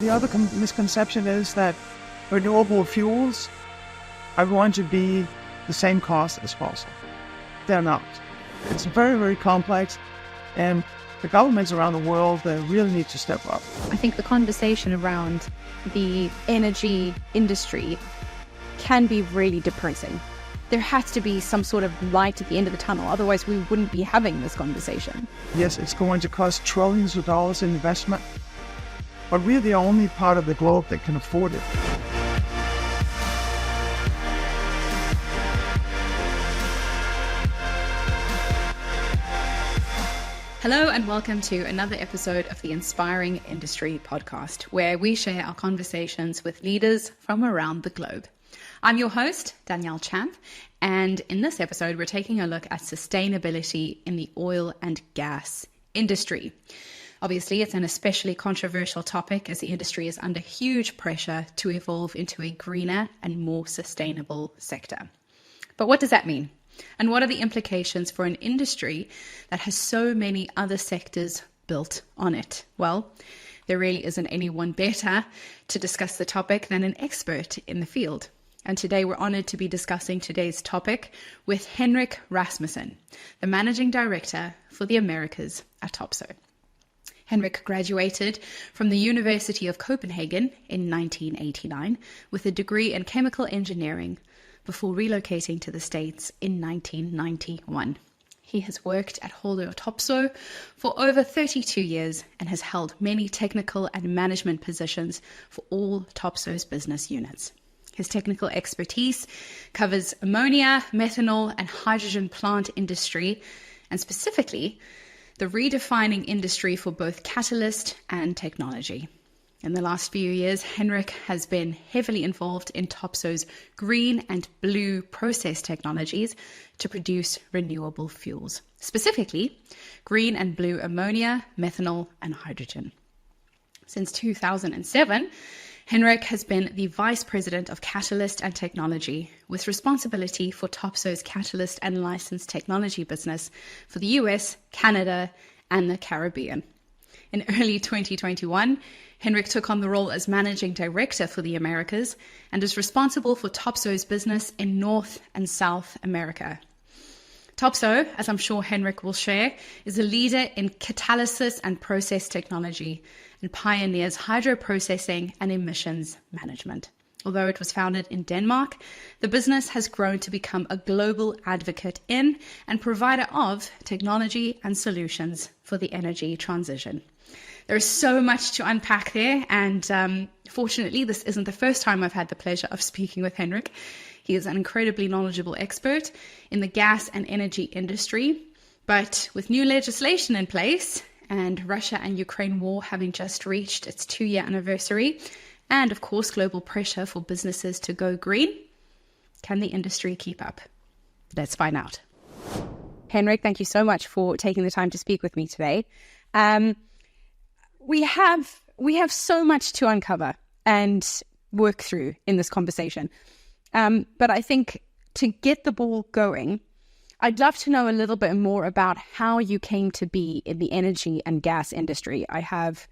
The other misconception is that renewable fuels are going to be the same cost as fossil. They're not. It's very, very complex, and the governments around the world, they really need to step up. I think the conversation around the energy industry can be really depressing. There has to be some sort of light at the end of the tunnel, otherwise we wouldn't be having this conversation. Yes, it's going to cost trillions of dollars in investment, but we're the only part of the globe that can afford it. Hello and welcome to another episode of the Inspiring Industry podcast, where we share our conversations with leaders from around the globe. I'm your host, Danielle Champ, and in this episode, we're taking a look at sustainability in the oil and gas industry. Obviously, it's an especially controversial topic as the industry is under huge pressure to evolve into a greener and more sustainable sector. But what does that mean? And what are the implications for an industry that has so many other sectors built on it? Well, there really isn't anyone better to discuss the topic than an expert in the field. And today we're honored to be discussing today's topic with Henrik Rasmussen, the Managing Director for the Americas at Topsoe. Henrik graduated from the University of Copenhagen in 1989 with a degree in chemical engineering before relocating to the States in 1991. He has worked at Holder Topsoe for over 32 years and has held many technical and management positions for all Topsoe's business units. His technical expertise covers ammonia, methanol, and hydrogen plant industry, and specifically the redefining industry for both catalyst and technology. In the last few years, Henrik has been heavily involved in Topsoe's green and blue process technologies to produce renewable fuels, specifically green and blue ammonia, methanol, and hydrogen. Since 2007, Henrik has been the Vice President of Catalyst and Technology, with responsibility for Topsoe's catalyst and licensed technology business for the US, Canada, and the Caribbean. In early 2021, Henrik took on the role as Managing Director for the Americas and is responsible for Topsoe's business in North and South America. Topsoe, as I'm sure Henrik will share, is a leader in catalysis and process technology and pioneers hydroprocessing and emissions management. Although it was founded in Denmark, the business has grown to become a global advocate in and provider of technology and solutions for the energy transition. There is so much to unpack there, and fortunately, this isn't the first time I've had the pleasure of speaking with Henrik. He is an incredibly knowledgeable expert in the gas and energy industry, but with new legislation in place and Russia and Ukraine war having just reached its 2-year anniversary, and of course, global pressure for businesses to go green, can the industry keep up? Let's find out. Henrik, thank you so much for taking the time to speak with me today. We have so much to uncover and work through in this conversation. But I think to get the ball going, I'd love to know a little bit more about how you came to be in the energy and gas industry. I have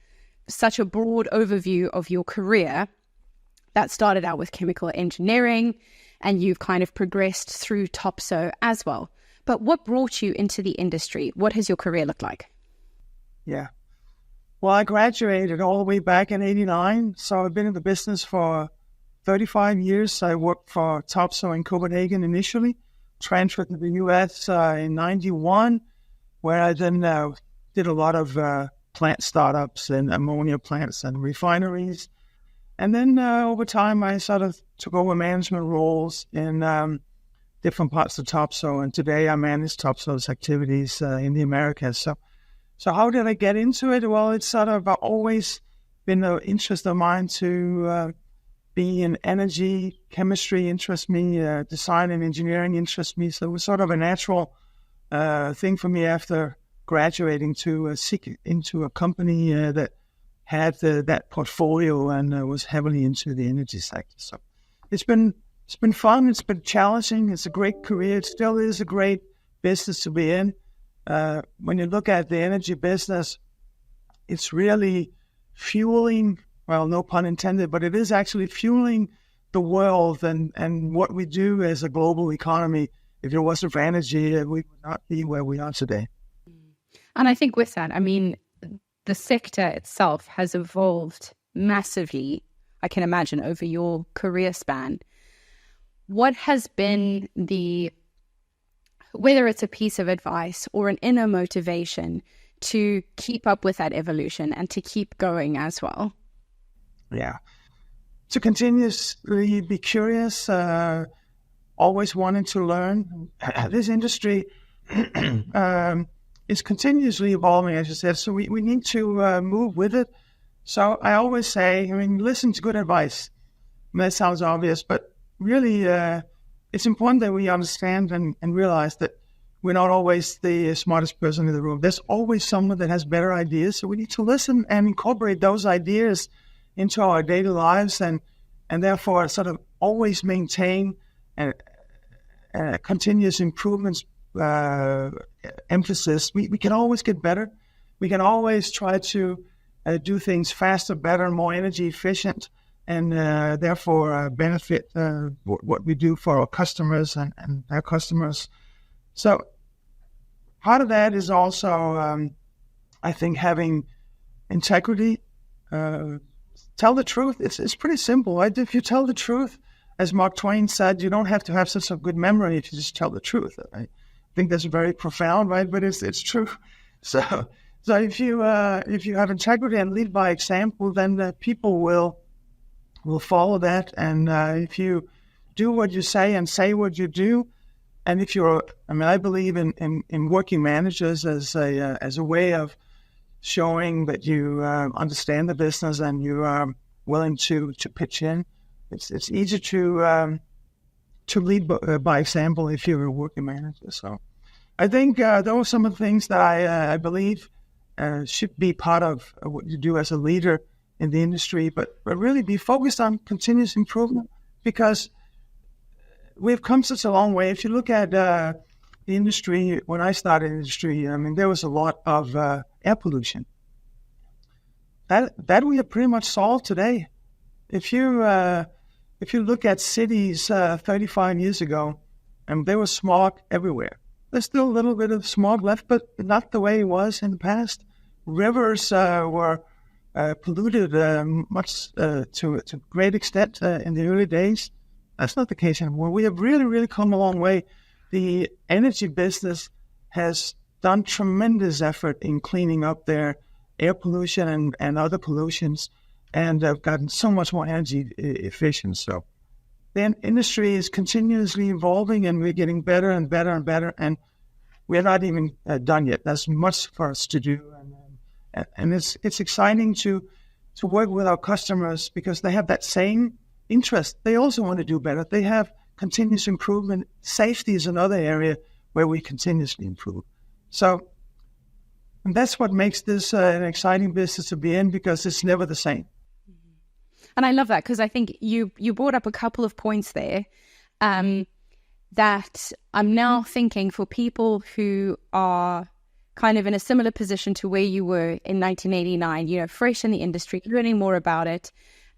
such a broad overview of your career that started out with chemical engineering, and you've kind of progressed through Topsoe as well. But what brought you into the industry? What has your career looked like? Yeah. Well, I graduated all the way back in 89, so I've been in the business for 35 years. I worked for Topsoe in Copenhagen initially, transferred to the US in 91, where I then did a lot of plant startups and ammonia plants and refineries. And then over time, I sort of took over management roles in different parts of Topsoe, and today I manage Topsoe's activities in the Americas. So how did I get into it? Well, it's sort of always been an interest of mine to be in energy, chemistry interests me, design and engineering interests me. So it was sort of a natural thing for me after graduating to seek into a company that had that portfolio and was heavily into the energy sector. So it's been fun. It's been challenging. It's a great career. It still is a great business to be in. When you look at the energy business, it's really fueling well, no pun intended, but it is actually fueling the world and what we do as a global economy. If it wasn't for energy, we would not be where we are today. And I think with that, I mean, the sector itself has evolved massively, I can imagine, over your career span. What has been whether it's a piece of advice or an inner motivation to keep up with that evolution and to keep going as well? Yeah. To continuously be curious, always wanting to learn. This industry is continuously evolving, as you said, so we need to move with it. So I always say, listen to good advice. That sounds obvious, but really it's important that we understand and realize that we're not always the smartest person in the room. There's always someone that has better ideas, so we need to listen and incorporate those ideas into our daily lives and therefore sort of always maintain continuous improvements emphasis. We can always get better. We can always try to do things faster, better, more energy efficient, and therefore benefit what we do for our customers and their customers. So part of that is also, I think, having integrity. Tell the truth. It's pretty simple, right? If you tell the truth, as Mark Twain said, you don't have to have such a good memory if you just tell the truth. I think that's very profound, right? But it's true. So if you have integrity and lead by example, then people will follow that. And if you do what you say and say what you do, and if I believe in working managers as a way of showing that you understand the business and you are willing to pitch in. It's easy to lead by example if you're a working manager. So I think those are some of the things that I believe should be part of what you do as a leader in the industry, but really be focused on continuous improvement, because we've come such a long way. If you look at the industry, when I started in the industry, there was a lot of air pollution. That we have pretty much solved today. If you look at cities 35 years ago, there was smog everywhere. There's still a little bit of smog left, but not the way it was in the past. Rivers were polluted much to a great extent in the early days. That's not the case anymore. We have really, really come a long way. The energy business has done tremendous effort in cleaning up their air pollution and other pollutions, and have gotten so much more energy efficient. So the industry is continuously evolving, and we're getting better and better and better, and we're not even done yet. There's much for us to do, and it's exciting to work with our customers because they have that same interest. They also want to do better. They have continuous improvement. Safety is another area where we continuously improve. So and that's what makes this an exciting business to be in, because it's never the same. And I love that, because I think you brought up a couple of points there that I'm now thinking for people who are kind of in a similar position to where you were in 1989, fresh in the industry, learning more about it.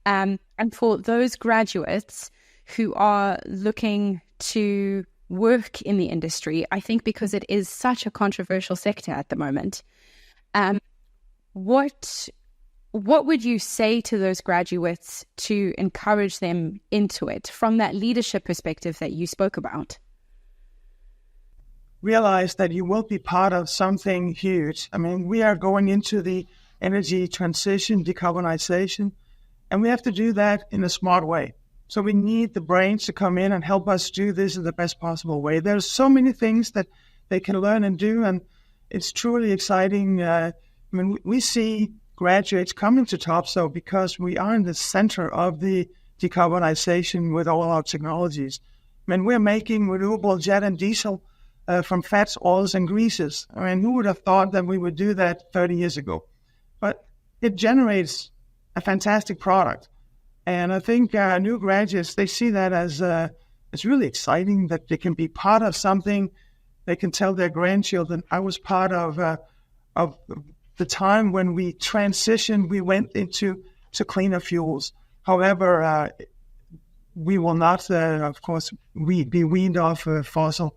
And for those graduates who are looking to work in the industry, I think because it is such a controversial sector at the moment, what would you say to those graduates to encourage them into it from that leadership perspective that you spoke about? Realize that you will be part of something huge. We are going into the energy transition, decarbonization, and we have to do that in a smart way. So we need the brains to come in and help us do this in the best possible way. There's so many things that they can learn and do, and it's truly exciting. We see graduates coming to Topsoe because we are in the center of the decarbonization with all our technologies. We're making renewable jet and diesel from fats, oils, and greases. Who would have thought that we would do that 30 years ago? But it generates a fantastic product. And I think new graduates, they see that as it's really exciting that they can be part of something. They can tell their grandchildren, I was part of the time when we transitioned, we went into to cleaner fuels. However, we will not, of course, be weaned off fossil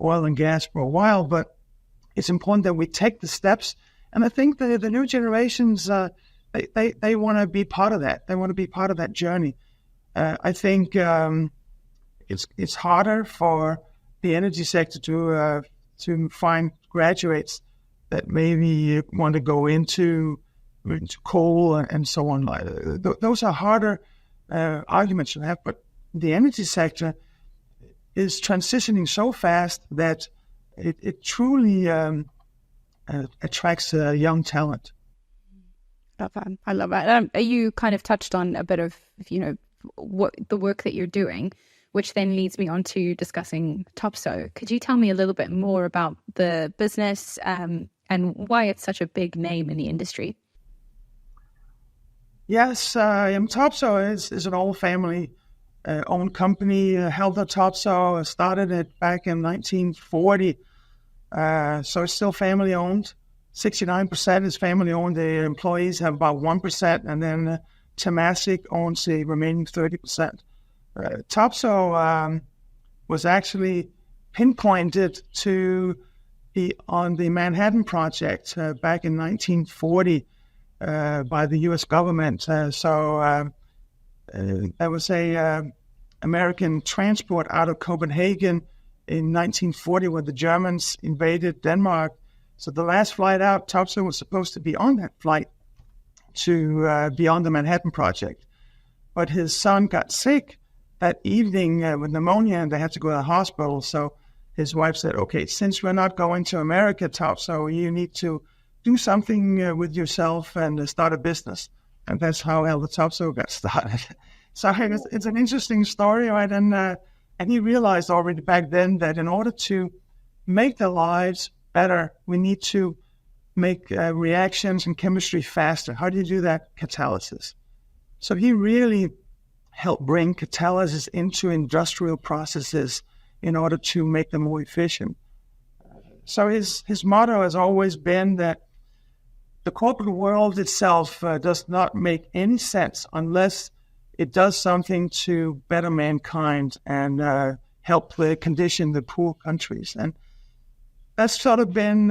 oil and gas for a while, but it's important that we take the steps. And I think the new generations, they want to be part of that. They want to be part of that journey. I think it's harder for the energy sector to find graduates that maybe want to go into coal and so on. Those are harder arguments to have, but the energy sector is transitioning so fast that it truly attracts young talent. I love that. You kind of touched on a bit of, what the work that you're doing, which then leads me on to discussing Topsoe. Could you tell me a little bit more about the business and why it's such a big name in the industry? Yes, Topsoe is an old family owned company. Helder Topsoe started it back in 1940. So it's still family owned. 69% is family owned. The employees have about 1%, and then Temasek owns the remaining 30%. Topsoe was actually pinpointed to be on the Manhattan Project back in 1940 by the U.S. government. So there was a American transport out of Copenhagen in 1940 when the Germans invaded Denmark. So the last flight out, Topsoe was supposed to be on that flight to be on the Manhattan Project. But his son got sick that evening with pneumonia, and they had to go to the hospital. So his wife said, okay, since we're not going to America, Topsoe, you need to do something with yourself and start a business. And that's how Helder Topsoe got started. So it's an interesting story, right? And he realized already back then that in order to make their lives better, we need to make reactions and chemistry faster. How do you do that? Catalysis. So he really helped bring catalysis into industrial processes in order to make them more efficient. So his motto has always been that the corporate world itself does not make any sense unless it does something to better mankind and help condition the poor countries. And that's sort of been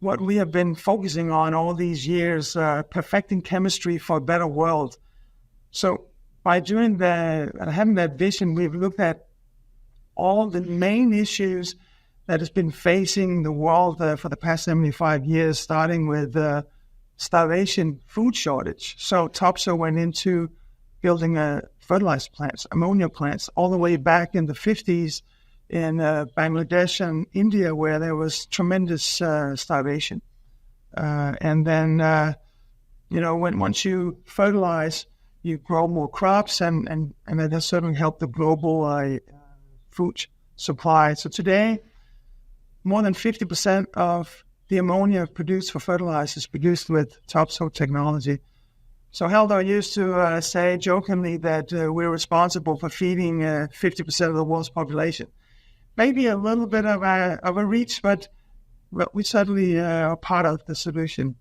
what we have been focusing on all these years, perfecting chemistry for a better world. So by doing that, having that vision, we've looked at all the main issues that has been facing the world for the past 75 years, starting with starvation, food shortage. So Topsoe went into building fertilizer plants, ammonia plants, all the way back in the 50s in Bangladesh and India, where there was tremendous starvation. And then, once you fertilize, you grow more crops, and that has certainly helped the global food supply. So today, more than 50% of the ammonia produced for fertilizer is produced with Topsoe technology. So Helder used to say jokingly that we're responsible for feeding 50% of the world's population. Maybe a little bit of a reach, but we certainly are part of the solution.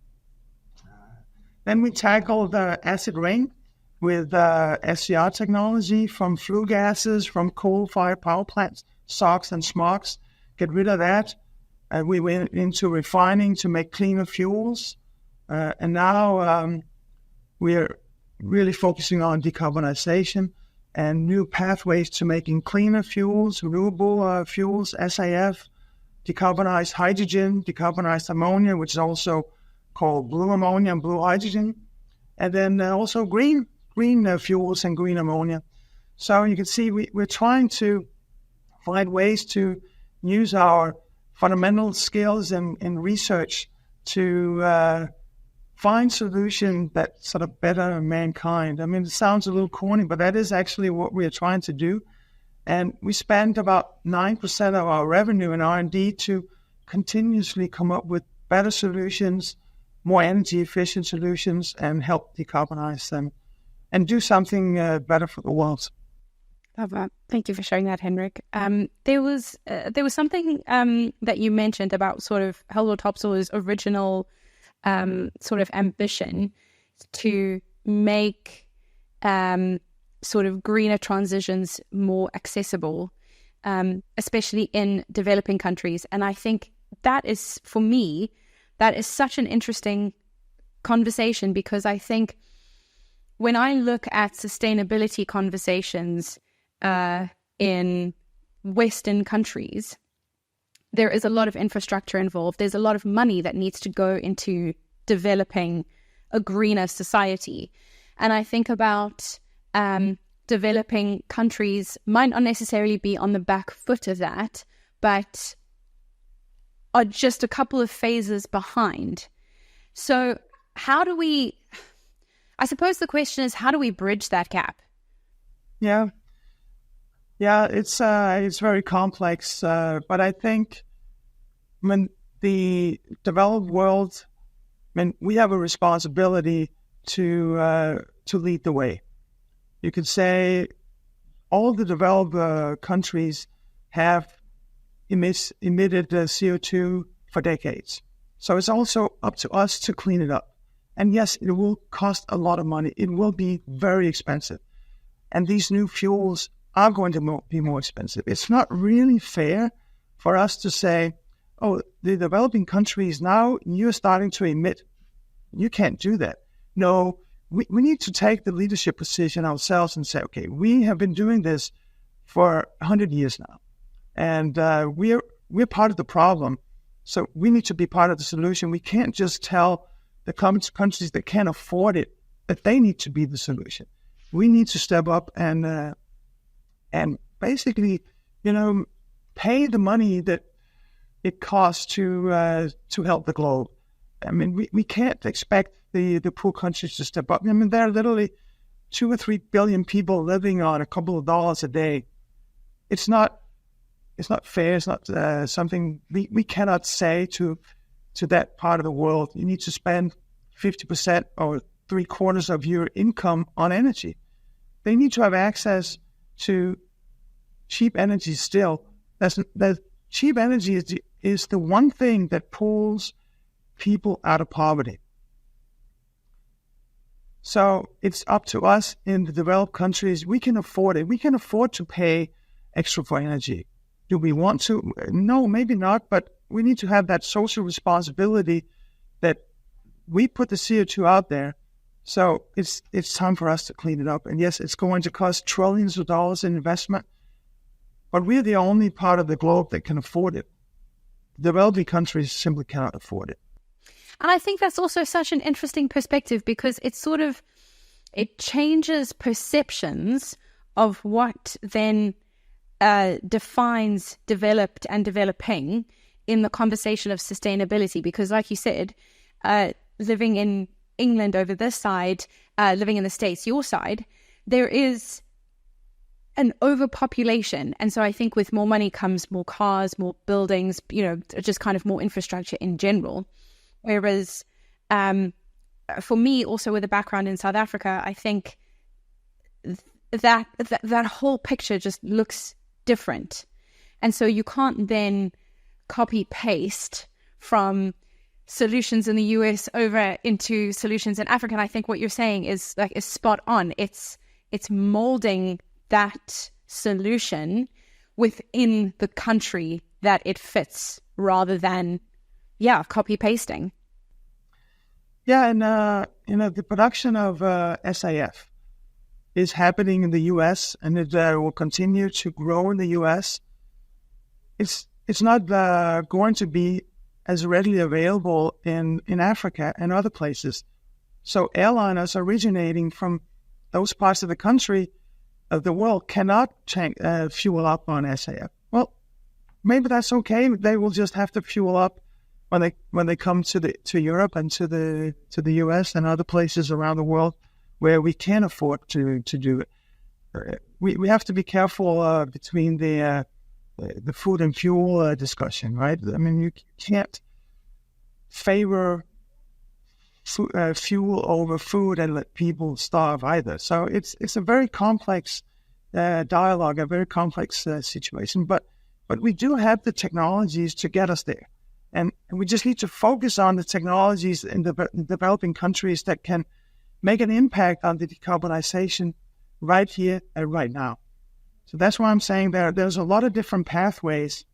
Then we tackled acid rain with SCR technology from flue gases, from coal-fired power plants, SOx and SMOX. Get rid of that. We went into refining to make cleaner fuels. And now we're really focusing on decarbonization and new pathways to making cleaner fuels, renewable fuels, SAF, decarbonized hydrogen, decarbonized ammonia, which is also called blue ammonia and blue hydrogen, and then also green fuels and green ammonia. So you can see we're trying to find ways to use our fundamental skills in research to find solutions that sort of better mankind. I mean, it sounds a little corny, but that is actually what we're trying to do. And we spend about 9% of our revenue in R&D to continuously come up with better solutions, more energy efficient solutions, and help decarbonize them and do something better for the world. Love that. Thank you for sharing that, Henrik. There was something that you mentioned about sort of Helder Topsoe's original sort of ambition. to make sort of greener transitions more accessible, especially in developing countries. And I think that is, for me, that is such an interesting conversation, because I think when I look at sustainability conversations in Western countries, there is a lot of infrastructure involved. There's a lot of money that needs to go into developing a greener society. And I think about developing countries might not necessarily be on the back foot of that, but are just a couple of phases behind. So how do we, I suppose the question is, how do we bridge that gap? Yeah, it's very complex, but I think when the developed world, we have a responsibility to lead the way. You could say all the developed countries have emitted CO2 for decades. So it's also up to us to clean it up. And yes, it will cost a lot of money. It will be very expensive. And these new fuels are going to be more expensive. It's not really fair for us to say, oh, the developing countries, now you're starting to emit. You can't do that. No, we need to take the leadership position ourselves and say, okay, we have been doing this for 100 years now. And we're part of the problem. So we need to be part of the solution. We can't just tell the countries that can't afford it that they need to be the solution. We need to step up and basically, pay the money that it costs to help the globe. I mean, we can't expect the poor countries to step up. I mean, there are literally 2 or 3 billion people living on a couple of dollars a day. It's not fair. It's not something we cannot say to that part of the world. You need to spend 50% or 3/4 of your income on energy. They need to have access to cheap energy still. That cheap energy is the one thing that pulls people out of poverty. So it's up to us in the developed countries. We can afford it. We can afford to pay extra for energy. Do we want to? No, maybe not, but we need to have that social responsibility that we put the CO2 out there. So it's time for us to clean it up. And yes, it's going to cost trillions of dollars in investment, but we're the only part of the globe that can afford it. Developing countries simply cannot afford it. And I think that's also such an interesting perspective, because it changes perceptions of what then defines developed and developing in the conversation of sustainability. Because like you said, living in England over this side, living in the States, your side, there is an overpopulation. And so I think with more money comes more cars, more buildings, just kind of more infrastructure in general. Whereas for me, also with a background in South Africa, I think that whole picture just looks different. And so you can't then copy paste from solutions in the US over into solutions in Africa. And I think what you're saying is spot on. It's molding that solution within the country that it fits, rather than copy pasting. Yeah, and the production of SAF is happening in the U.S. and it will continue to grow in the U.S. It's not going to be as readily available in Africa and other places. So airliners originating from those parts of the country, of the world, cannot fuel up on SAF. Well, maybe that's okay. They will just have to fuel up when they come to Europe and to the US and other places around the world where we can afford to do it. We have to be careful between the food and fuel discussion, right? I mean, you can't favor fuel over food and let people starve either. So it's a very complex dialogue, a very complex situation. But we do have the technologies to get us there. And we just need to focus on the technologies in the developing countries that can make an impact on the decarbonization right here and right now. So that's why I'm saying there's a lot of different pathways,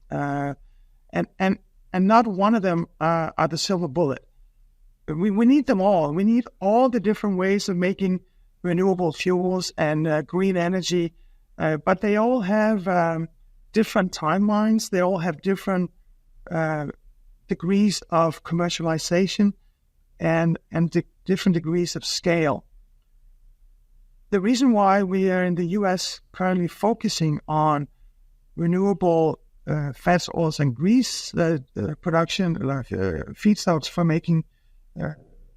and not one of them are the silver bullet. We need them all. We need all the different ways of making renewable fuels and green energy, but they all have different timelines. They all have different degrees of commercialization and different degrees of scale. The reason why we are in the US currently focusing on renewable fats, oils, and grease production, feedstocks for making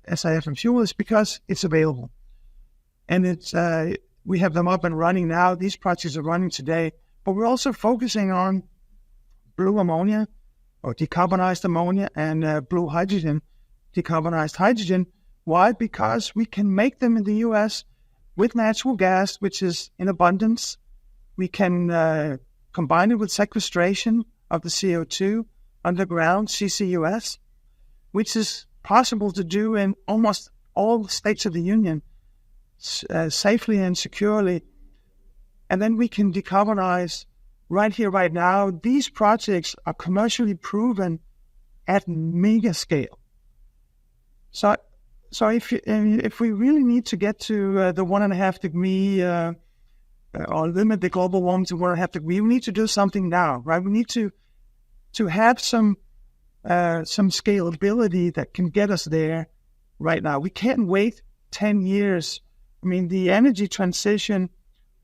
SAF and fuel, is because it's available. And we have them up and running now. These projects are running today, but we're also focusing on blue ammonia or decarbonized ammonia and blue hydrogen, decarbonized hydrogen. Why? Because we can make them in the US with natural gas, which is in abundance. We can combine it with sequestration of the CO2 underground, CCUS, which is possible to do in almost all states of the Union safely and securely. And then we can decarbonize right here, right now. These projects are commercially proven at mega scale. So if we really need to get to the 1.5 degree or limit the global warming to 1.5 degree, we need to do something now, right? We need to have some scalability that can get us there right now. We can't wait 10 years. I mean, the energy transition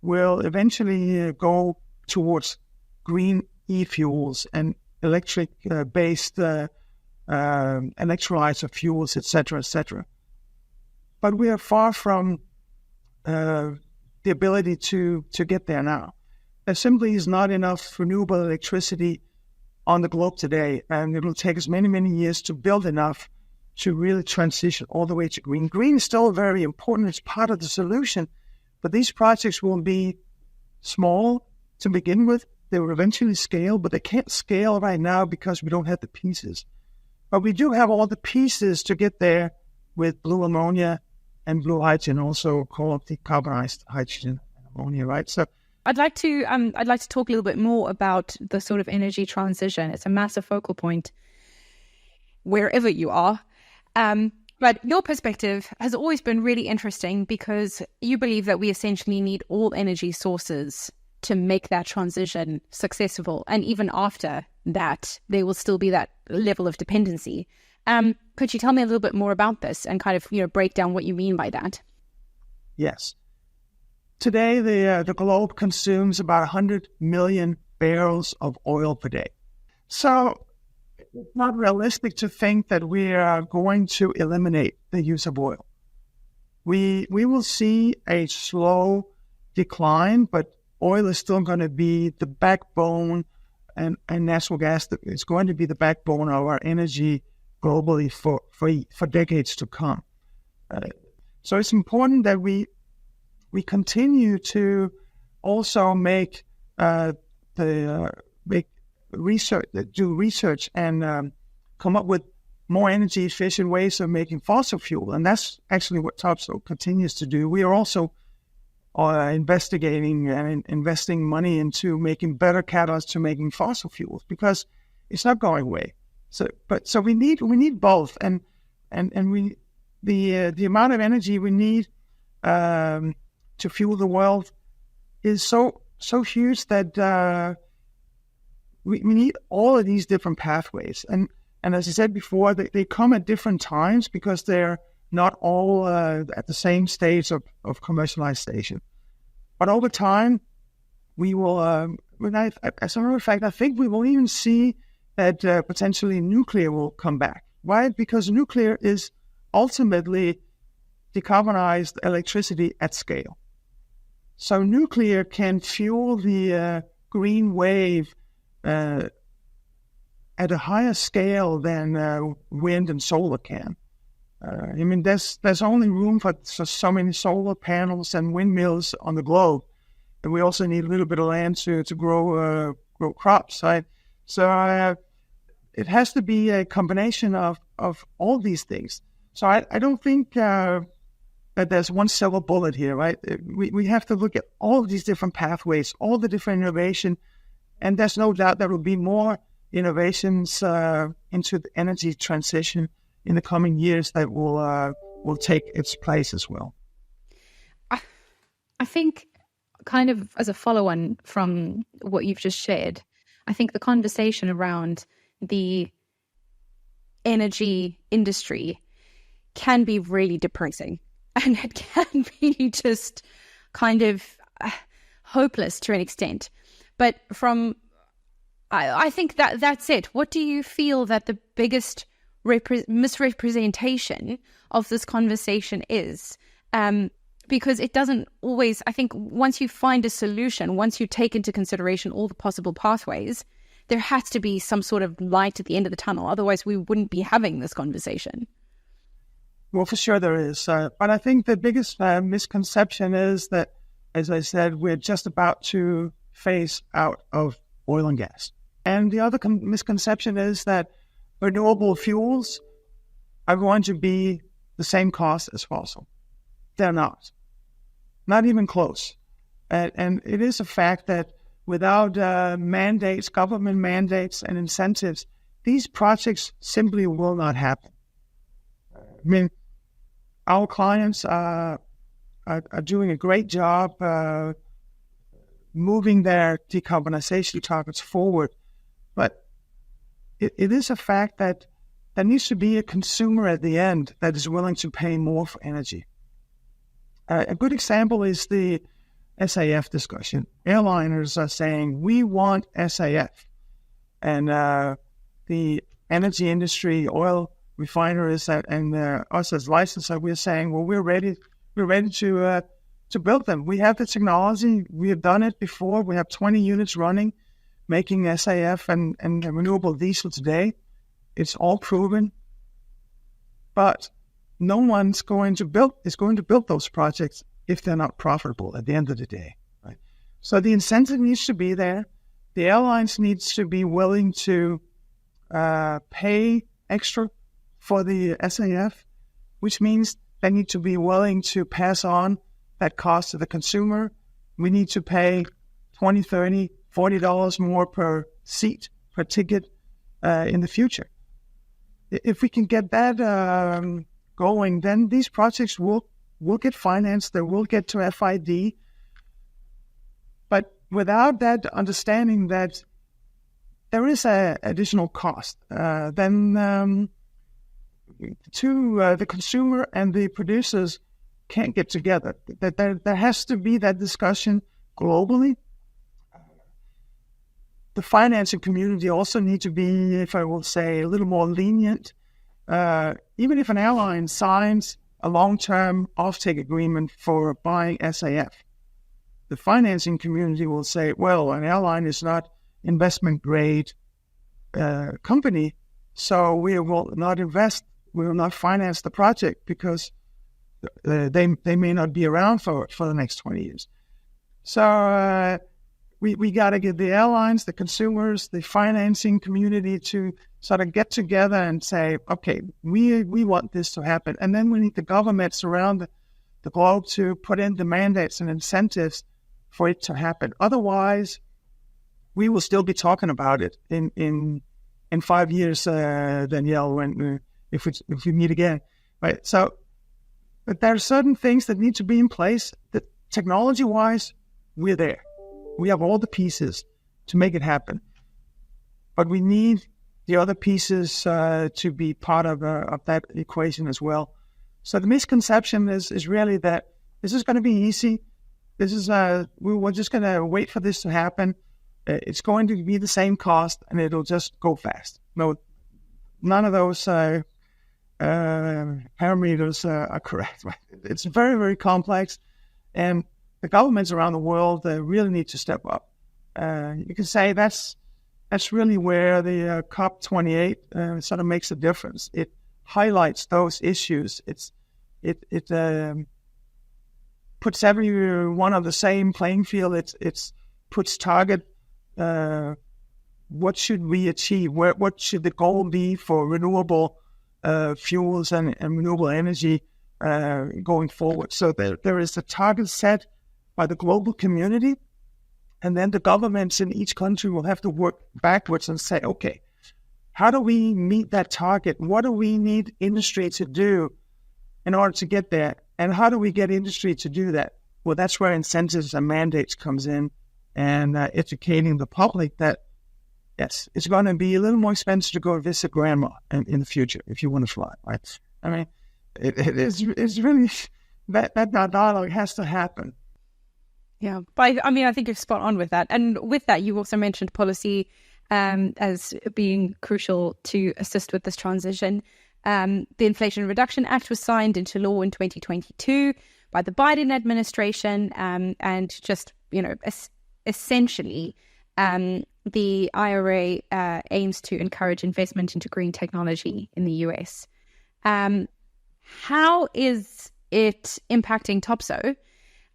will eventually go towards green e-fuels and electric-based electrolyzer fuels, etc., etc. But we are far from the ability to get there now. There simply is not enough renewable electricity on the globe today, and it will take us many, many years to build enough to really transition all the way to green. Green is still very important. It's part of the solution, but these projects will be small to begin with. They will eventually scale, but they can't scale right now because we don't have the pieces. But we do have all the pieces to get there with blue ammonia and blue hydrogen, also called decarbonized hydrogen and ammonia, right? So I'd like to talk a little bit more about the sort of energy transition. It's a massive focal point wherever you are. But your perspective has always been really interesting because you believe that we essentially need all energy sources to make that transition successful. And even after that, there will still be that level of dependency. Could you tell me a little bit more about this and kind of, break down what you mean by that? Yes. Today, the globe consumes about 100 million barrels of oil per day. So it's not realistic to think that we are going to eliminate the use of oil. We will see a slow decline, but oil is still going to be the backbone, and natural gas is going to be the backbone of our energy globally for decades to come. So it's important that we continue to also make research and come up with more energy efficient ways of making fossil fuel, and that's actually what Topsoe continues to do. We are also investigating and investing money into making better catalysts to making fossil fuels because it's not going away. So we need both, and the amount of energy we need to fuel the world is so huge that we need all of these different pathways. And as I said before, they come at different times because they're not all at the same stage of commercialization. But over time, we will, as a matter of fact, I think we will even see that potentially nuclear will come back. Why? Because nuclear is ultimately decarbonized electricity at scale. So nuclear can fuel the green wave at a higher scale than wind and solar can. There's only room for so many solar panels and windmills on the globe, and we also need a little bit of land to grow crops, right? So it has to be a combination of all these things. So I don't think that there's one silver bullet here, right? We have to look at all of these different pathways, all the different innovation, and there's no doubt there will be more innovations into the energy transition in the coming years that will take its place as well. I think, kind of as a follow-on from what you've just shared, I think the conversation around the energy industry can be really depressing, and it can be just kind of hopeless to an extent. But I think that's it. What do you feel that the biggest misrepresentation of this conversation is? Because it doesn't always, I think once you find a solution, once you take into consideration all the possible pathways, there has to be some sort of light at the end of the tunnel. Otherwise, we wouldn't be having this conversation. Well, for sure there is. But I think the biggest misconception is that, as I said, we're just about to phase out of oil and gas. And the other misconception is that renewable fuels are going to be the same cost as fossil. They're not even close. And it is a fact that without mandates, government mandates and incentives, these projects simply will not happen. I mean, our clients are doing a great job moving their decarbonization targets forward, but it is a fact that there needs to be a consumer at the end that is willing to pay more for energy. A good example is the SAF discussion. Airliners are saying, we want SAF. And the energy industry, oil refineries, and us as licensor, we're saying, well, we're ready to build them. We have the technology. We have done it before. We have 20 units running, making SAF and renewable diesel today. It's all proven. But no one's going to build those projects if they're not profitable at the end of the day, right? So the incentive needs to be there. The airlines needs to be willing to pay extra for the SAF, which means they need to be willing to pass on that cost to the consumer. We need to pay $20, $30, $40 more per seat, per ticket in the future. If we can get that going, then these projects will get financed, they will get to FID. But without that understanding that there is an additional cost, then the consumer and the producers can't get together. That there has to be that discussion globally. The financing community also need to be, if I will say, a little more lenient. Even if an airline signs a long-term offtake agreement for buying SAF, the financing community will say, well, an airline is not investment-grade company, so we will not invest, we will not finance the project because they may not be around for the next 20 years. So we got to get the airlines, the consumers, the financing community to sort of get together and say, okay, we want this to happen. And then we need the governments around the globe to put in the mandates and incentives for it to happen. Otherwise, we will still be talking about it in 5 years, Danielle, when if we meet again, right? So, but there are certain things that need to be in place. That technology-wise, we're there. We have all the pieces to make it happen, but we need the other pieces to be part of that equation as well. So the misconception is really that this is going to be easy. This is we're just going to wait for this to happen. It's going to be the same cost, and it'll just go fast. No, none of those parameters are correct. Right? It's very, very complex, and the governments around the world really need to step up. You can say that's really where the COP28 sort of makes a difference. It highlights those issues. It puts everyone on the same playing field. It puts target. What should we achieve? What should the goal be for renewable fuels and renewable energy going forward. So there is a target set by the global community, and then the governments in each country will have to work backwards and say, okay, how do we meet that target? What do we need industry to do in order to get there? And how do we get industry to do that? Well, that's where incentives and mandates comes in, and educating the public that, yes, it's going to be a little more expensive to go visit grandma in the future if you want to fly, right? I mean, it's really, that dialogue has to happen. Yeah, but I think you're spot on with that. And with that, you also mentioned policy as being crucial to assist with this transition. The Inflation Reduction Act was signed into law in 2022 by the Biden administration, and just, essentially, the IRA aims to encourage investment into green technology in the US. How is it impacting Topsoe?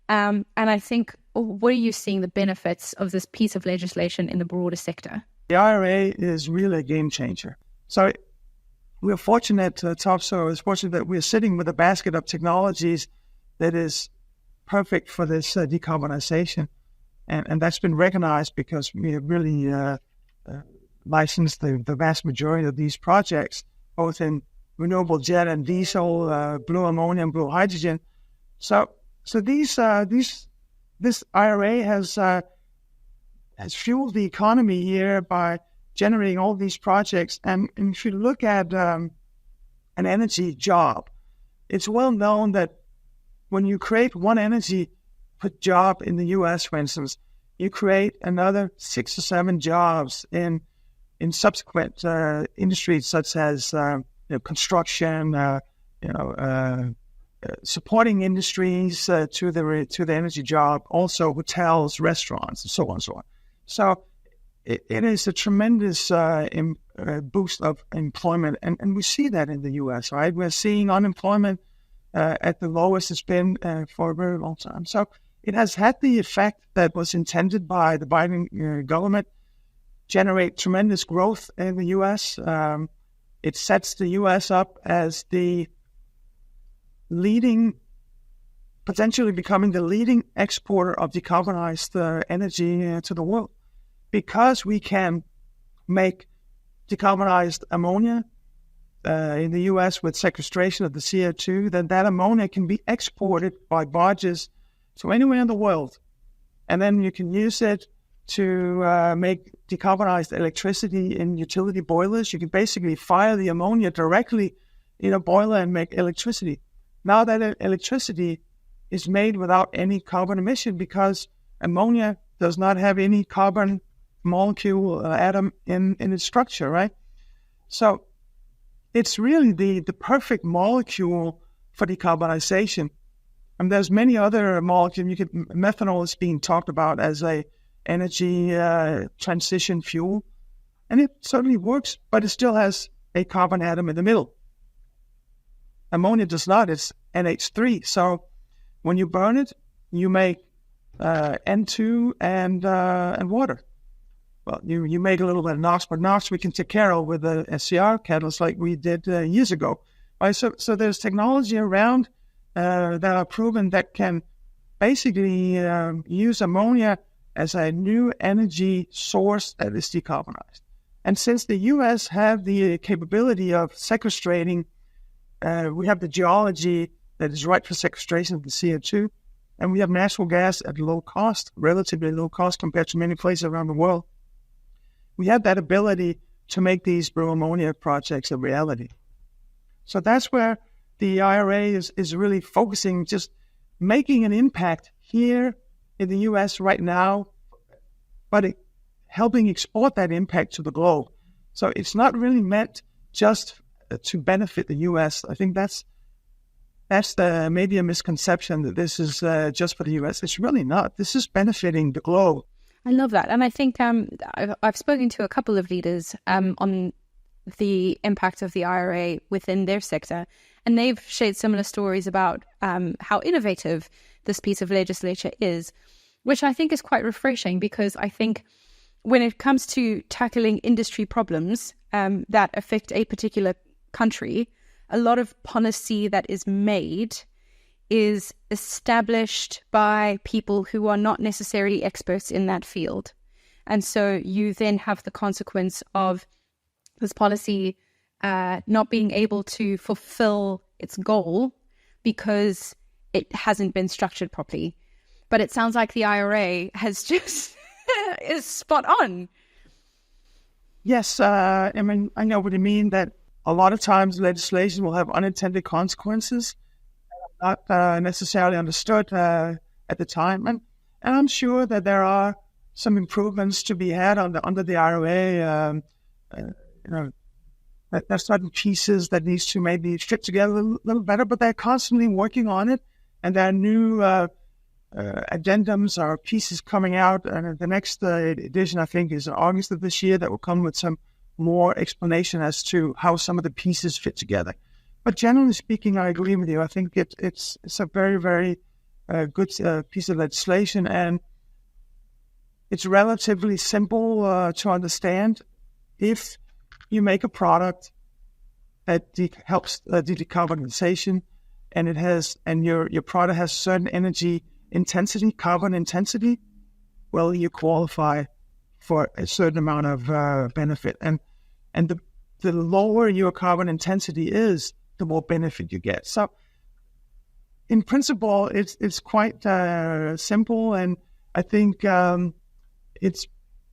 And I think, what are you seeing the benefits of this piece of legislation in the broader sector? The IRA is really a game changer. So we're fortunate, Topsoe is fortunate that we're sitting with a basket of technologies that is perfect for this decarbonization. And that's been recognized because we have really licensed the vast majority of these projects, both in renewable jet and diesel, blue ammonia and blue hydrogen. So this IRA has fueled the economy here by generating all these projects. And if you look at an energy job, it's well known that when you create one energy job in the U.S., for instance, you create another 6 or 7 jobs in subsequent industries such as construction, supporting industries to the energy job, also hotels, restaurants, and so on and so on. So it is a tremendous boost of employment, and we see that in the U.S., right? We're seeing unemployment at the lowest it's been for a very long time. So it has had the effect that was intended by the Biden government, generate tremendous growth in the U.S. It sets the U.S. up as the potentially becoming the leading exporter of decarbonized energy to the world, because we can make decarbonized ammonia in the U.S. with sequestration of the CO2. Then that ammonia can be exported by barges to anywhere in the world, and then you can use it to make decarbonized electricity in utility boilers. You can basically fire the ammonia directly in a boiler and make electricity. Now that electricity is made without any carbon emission, because ammonia does not have any carbon molecule atom in its structure, right? So it's really the perfect molecule for decarbonization. And there's many other molecules. Methanol is being talked about as a energy transition fuel, and it certainly works, but it still has a carbon atom in the middle. Ammonia does not. It's NH3. So when you burn it, you make N2 and water. Well, you make a little bit of NOx, but NOx we can take care of with a SCR catalyst like we did years ago. Right? So there's technology around that are proven that can basically use ammonia as a new energy source that is decarbonized. And since the U.S. have the capability of sequestrating, we have the geology that is right for sequestration of the CO2, and we have natural gas at low cost, relatively low cost compared to many places around the world. We have that ability to make these blue ammonia projects a reality. So that's where the IRA is really focusing, just making an impact here in the U.S. right now, but helping export that impact to the globe. So it's not really meant just to benefit the U.S. I think that's maybe a misconception that this is just for the U.S. It's really not. This is benefiting the globe. I love that. And I think I've spoken to a couple of leaders on the impact of the IRA within their sector, and they've shared similar stories about how innovative this piece of legislation is, which I think is quite refreshing, because I think when it comes to tackling industry problems that affect a particular country, a lot of policy that is made is established by people who are not necessarily experts in that field. And so you then have the consequence of this policy not being able to fulfill its goal because it hasn't been structured properly. But it sounds like the IRA has just is spot on. Yes, I mean, I know what you mean, that a lot of times legislation will have unintended consequences, not necessarily understood at the time. And I'm sure that there are some improvements to be had under the IRA. There's certain pieces that needs to maybe fit together a little better, but they're constantly working on it. And there are new addendums or pieces coming out. And the next edition, I think, is in August of this year, that will come with some more explanation as to how some of the pieces fit together. But generally speaking, I agree with you. I think it's a very, very good piece of legislation, and it's relatively simple to understand. If you make a product that helps the decarbonization, and your product has certain energy intensity, carbon intensity, well, you qualify for a certain amount of benefit. And the lower your carbon intensity is, the more benefit you get. So in principle, it's quite simple, and I think it's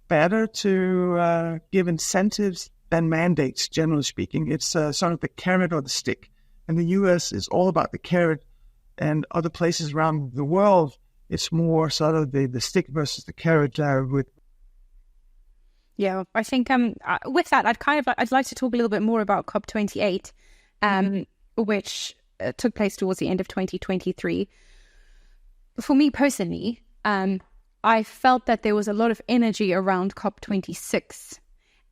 better to give incentives than mandates, generally speaking. It's sort of the carrot or the stick. And the U.S. is all about the carrot, and other places around the world, it's more sort of the stick versus the carrot. Yeah, I think with that, I'd like to talk a little bit more about COP28, which took place towards the end of 2023. For me personally, I felt that there was a lot of energy around COP26,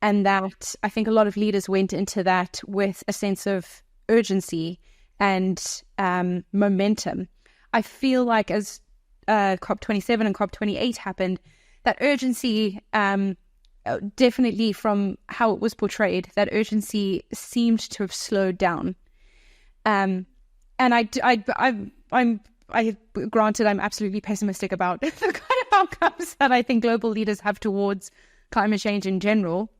and that I think a lot of leaders went into that with a sense of urgency and momentum. I feel like as COP27 and COP28 happened, that urgency, definitely from how it was portrayed, that urgency seemed to have slowed down. And I'm granted, I'm absolutely pessimistic about the kind of outcomes that I think global leaders have towards climate change in general.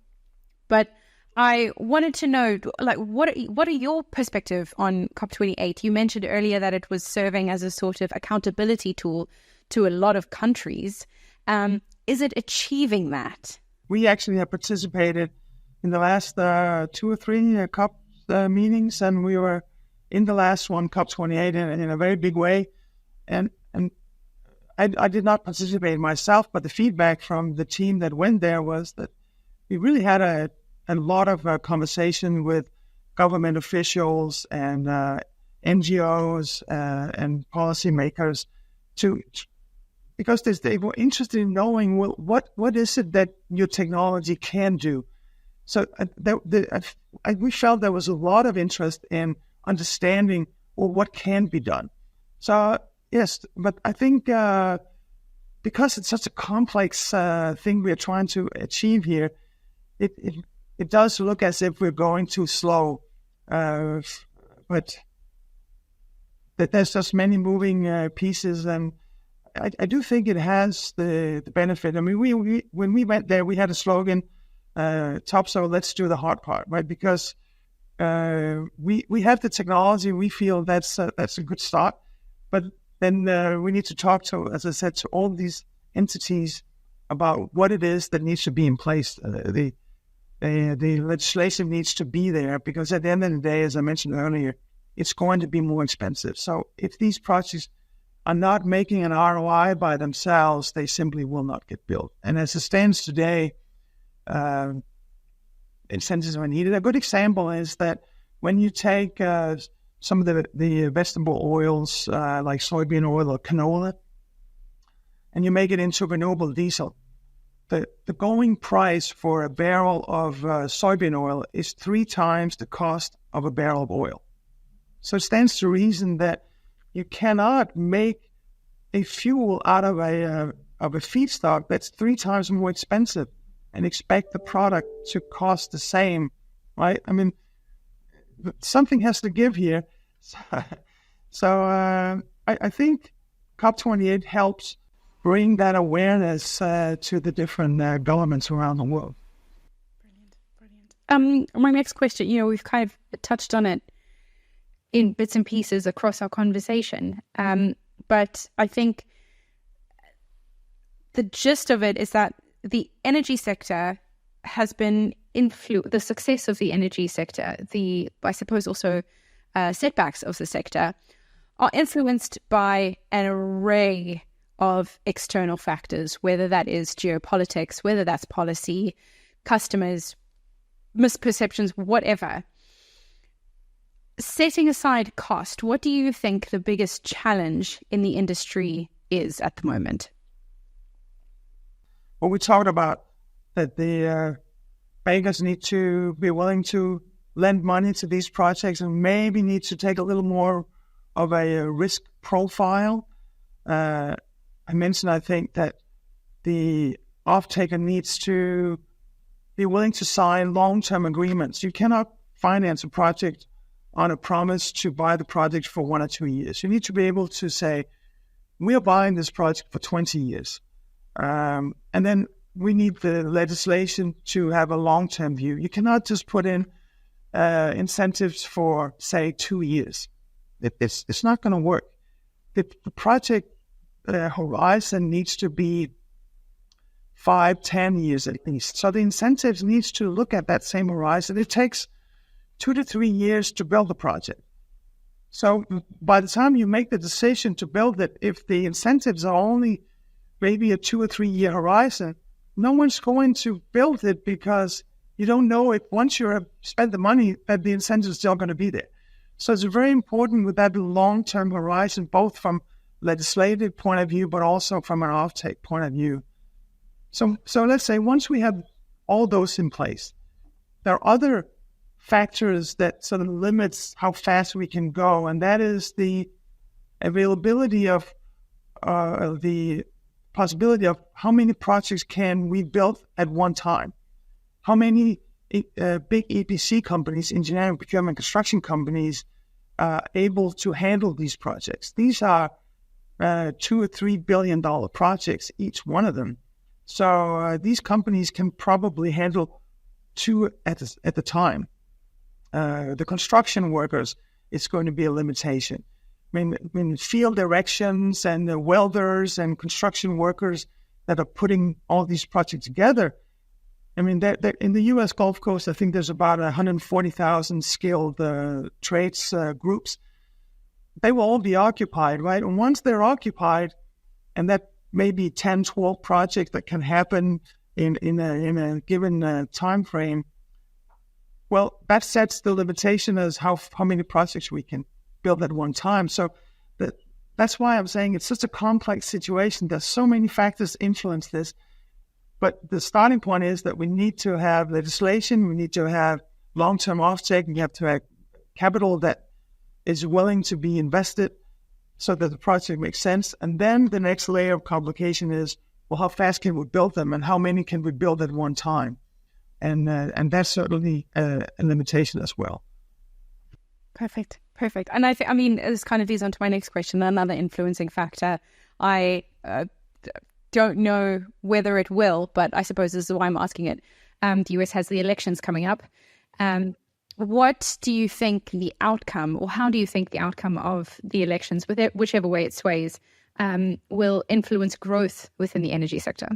But I wanted to know, like, what are your perspective on COP28? You mentioned earlier that it was serving as a sort of accountability tool to a lot of countries. Is it achieving that? We actually have participated in the last 2 or 3 COP meetings, and we were in the last one, COP28, in a very big way. And I did not participate myself, but the feedback from the team that went there was that we really had a lot of conversation with government officials and NGOs and policymakers because they were interested in knowing, well, what is it that your technology can do? So we felt there was a lot of interest in understanding, well, what can be done. So yes, but I think because it's such a complex thing we're trying to achieve here, it does look as if we're going too slow, but that there's just many moving pieces, and I do think it has the benefit. I mean, we when we went there, we had a slogan, Topsoe, let's do the hard part, right? Because we have the technology, we feel that's a good start, but then we need to talk to, as I said, to all these entities about what it is that needs to be in place. The legislation needs to be there, because at the end of the day, as I mentioned earlier, it's going to be more expensive. So if these projects are not making an ROI by themselves, they simply will not get built. And as it stands today, incentives are needed. A good example is that when you take some of the vegetable oils like soybean oil or canola, and you make it into renewable diesel, the going price for a barrel of soybean oil is 3 times the cost of a barrel of oil. So it stands to reason that you cannot make a fuel out of a feedstock that's 3 times more expensive and expect the product to cost the same, right? I mean, something has to give here. So I think COP28 helps bring that awareness to the different governments around the world. Brilliant. My next question, we've kind of touched on it in bits and pieces across our conversation, but I think the gist of it is that the energy sector has been the success of the energy sector, I suppose also setbacks of the sector, are influenced by an array of external factors, whether that is geopolitics, whether that's policy, customers, misperceptions, whatever. Setting aside cost, what do you think the biggest challenge in the industry is at the moment? Well, we talked about that the bankers need to be willing to lend money to these projects and maybe need to take a little more of a risk profile. I mentioned, I think, that the off-taker needs to be willing to sign long-term agreements. You cannot finance a project on a promise to buy the project for 1 or 2 years. You need to be able to say, we are buying this project for 20 years. And then we need the legislation to have a long-term view. You cannot just put in incentives for, say, 2 years. It's not going to work. The project horizon needs to be 5, 10 years at least. So the incentives needs to look at that same horizon. It takes 2 to 3 years to build the project. So by the time you make the decision to build it, if the incentives are only maybe a 2 or 3 year horizon, no one's going to build it because you don't know if once you have spent the money that the incentive is still going to be there. So it's very important with that long-term horizon, both from legislative point of view, but also from an off-take point of view. So let's say once we have all those in place, there are other factors that sort of limits how fast we can go, and that is the availability of the possibility of how many projects can we build at one time. How many big EPC companies, engineering, procurement, construction companies, are able to handle these projects? These are $2 or $3 billion projects, each one of them. So these companies can probably handle 2 at the time. The construction workers, it's going to be a limitation. I mean, field directions and the welders and construction workers that are putting all these projects together. I mean, in the U.S. Gulf Coast, I think there's about 140,000 skilled trades groups. They will all be occupied, right? And once they're occupied, and that may be 10, 12 projects that can happen in a given time frame, well, that sets the limitation as how many projects we can build at one time. So that's why I'm saying it's such a complex situation. There's so many factors influence this. But the starting point is that we need to have legislation, we need to have long-term offtake, and you have to have capital that is willing to be invested so that the project makes sense. And then the next layer of complication is, well, how fast can we build them and how many can we build at one time? And that's certainly a limitation as well. Perfect. And I mean, this kind of leads on to my next question, another influencing factor. I don't know whether it will, but I suppose this is why I'm asking it. The US has the elections coming up. What do you think the outcome, or how do you think the outcome of the elections, whichever way it sways, will influence growth within the energy sector?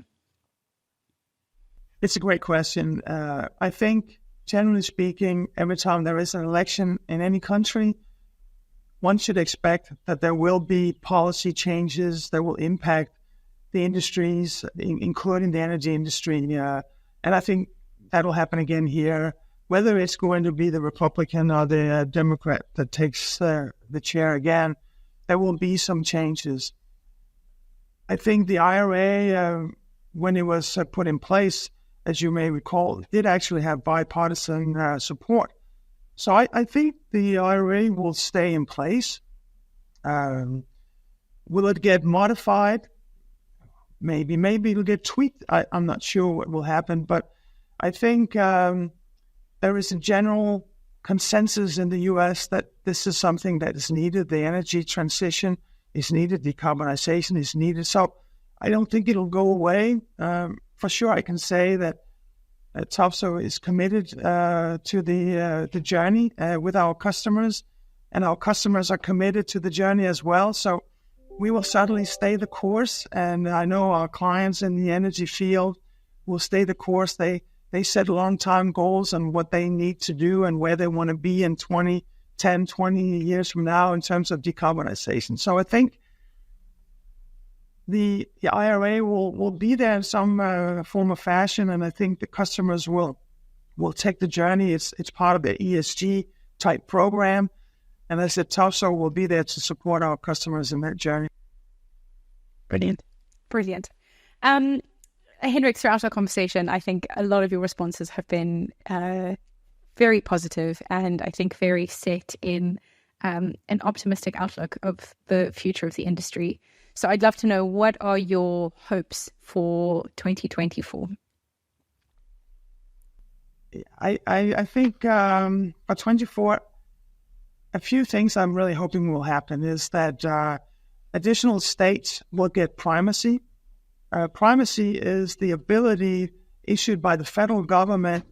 It's a great question. I think, generally speaking, every time there is an election in any country, one should expect that there will be policy changes that will impact the industries, including the energy industry. And I think that will happen again here, whether it's going to be the Republican or the Democrat that takes the chair again, there will be some changes. I think the IRA, when it was put in place, as you may recall, did actually have bipartisan support. So I think the IRA will stay in place. Will it get modified? Maybe it'll get tweaked. I'm not sure what will happen, but I think there is a general consensus in the U.S. that this is something that is needed. The energy transition is needed. Decarbonization is needed. So I don't think it'll go away. For sure, I can say that Topsoe is committed to the journey with our customers, and our customers are committed to the journey as well. So we will certainly stay the course, and I know our clients in the energy field will stay the course. They set long-term goals on what they need to do and where they want to be in 20 years from now in terms of decarbonization. So I think the IRA will be there in some form or fashion, and I think the customers will take the journey. It's part of the ESG type program, and as I said, Topsoe will be there to support our customers in that journey. Brilliant. Henrik, throughout our conversation, I think a lot of your responses have been very positive, and I think very set in an optimistic outlook of the future of the industry. So I'd love to know, what are your hopes for 2024? I think for 24, a few things I'm really hoping will happen is that additional states will get primacy. Primacy is the ability issued by the federal government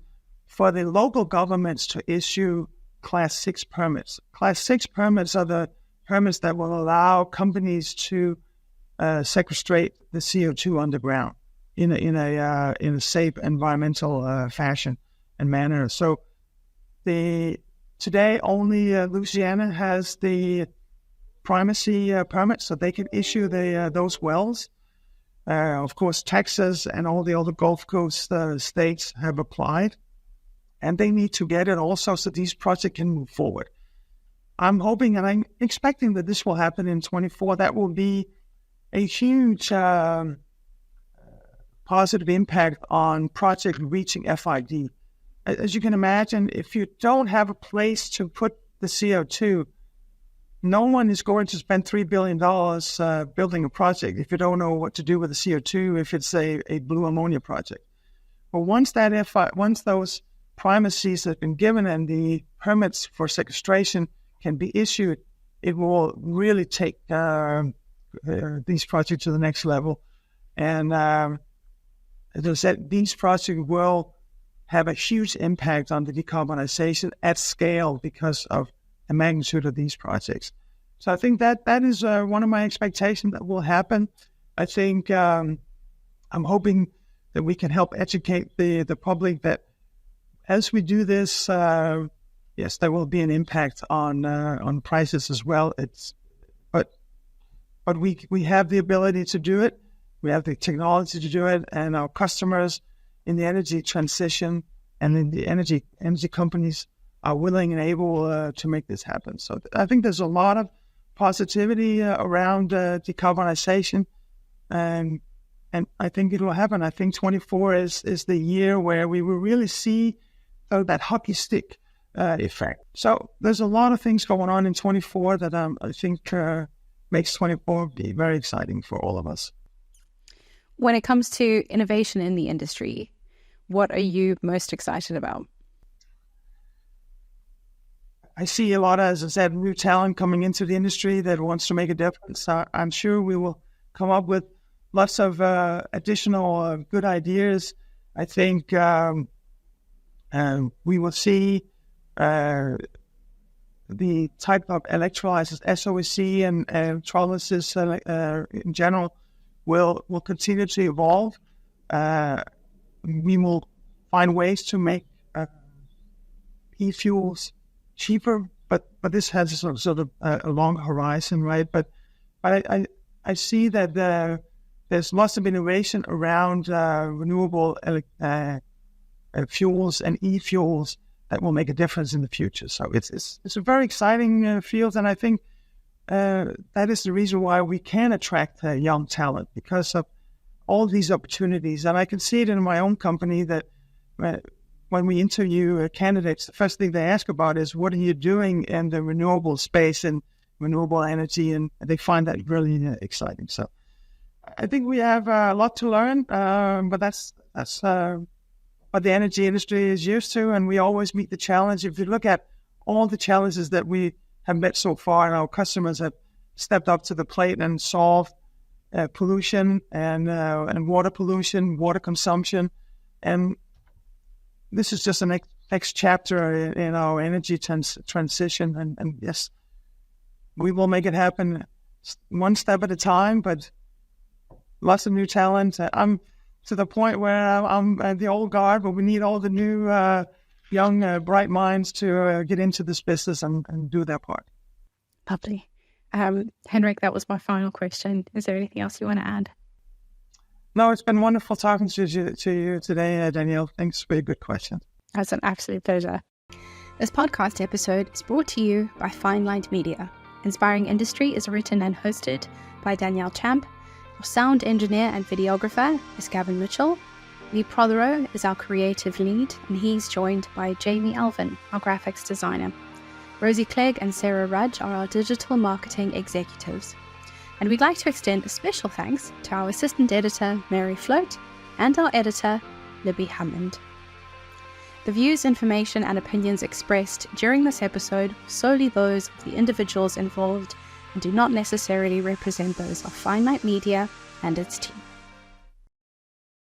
for the local governments to issue Class 6 permits. Class 6 permits are the permits that will allow companies to sequestrate the CO2 underground in a safe environmental fashion and manner. So today only Louisiana has the primacy permit, so they can issue those wells. Of course, Texas and all the other Gulf Coast states have applied, and they need to get it also so these projects can move forward. I'm hoping and I'm expecting that this will happen in 24. That will be a huge positive impact on project reaching FID. As you can imagine, if you don't have a place to put the CO2, no one is going to spend $3 billion building a project if you don't know what to do with the CO2, if it's a blue ammonia project. But once those primacies have been given and the permits for sequestration can be issued, it will really take these projects to the next level. And as I said, these projects will have a huge impact on the decarbonization at scale because of the magnitude of these projects. So I think that is one of my expectations that will happen. I think I'm hoping that we can help educate the public that as we do this, yes, there will be an impact on prices as well. But we have the ability to do it. We have the technology to do it, and our customers in the energy transition and in the energy companies are willing and able to make this happen. So I think there's a lot of positivity around decarbonization, and I think it will happen. I think 24 is the year where we will really see that hockey stick effect. So there's a lot of things going on in 24 that I think makes 24 be very exciting for all of us. When it comes to innovation in the industry, what are you most excited about? I see a lot of, as I said, new talent coming into the industry that wants to make a difference. I'm sure we will come up with lots of additional good ideas. I think we will see the type of electrolyzers, SOEC and electrolysis in general will continue to evolve. We will find ways to make e-fuels cheaper, but this has a sort of a long horizon, right? But I see that there's lots of innovation around renewable fuels and e-fuels that will make a difference in the future. So it's a very exciting field, and I think that is the reason why we can attract young talent, because of all these opportunities. And I can see it in my own company that when we interview candidates, the first thing they ask about is, what are you doing in the renewable space and renewable energy? And they find that really exciting. So I think we have a lot to learn, but that's what the energy industry is used to. And we always meet the challenge. If you look at all the challenges that we have met so far, and our customers have stepped up to the plate and solved pollution and water pollution, water consumption. And this is just a next chapter in our energy transition. And yes, we will make it happen one step at a time, but lots of new talent. I'm to the point where I'm the old guard, but we need all the new young, bright minds to get into this business and do their part. Lovely. Henrik, that was my final question. Is there anything else you want to add? No, it's been wonderful talking to you today, Danielle. Thanks for your good questions. That's an absolute pleasure. This podcast episode is brought to you by Fine Line Media. Inspiring Industry is written and hosted by Danielle Champ. Our sound engineer and videographer is Gavin Mitchell. Lee Prothero is our creative lead, and he's joined by Jamie Alvin, our graphics designer. Rosie Clegg and Sarah Rudge are our digital marketing executives. And we'd like to extend a special thanks to our assistant editor, Mary Float, and our editor, Libby Hammond. The views, information, and opinions expressed during this episode are solely those of the individuals involved and do not necessarily represent those of Fine Line Media and its team.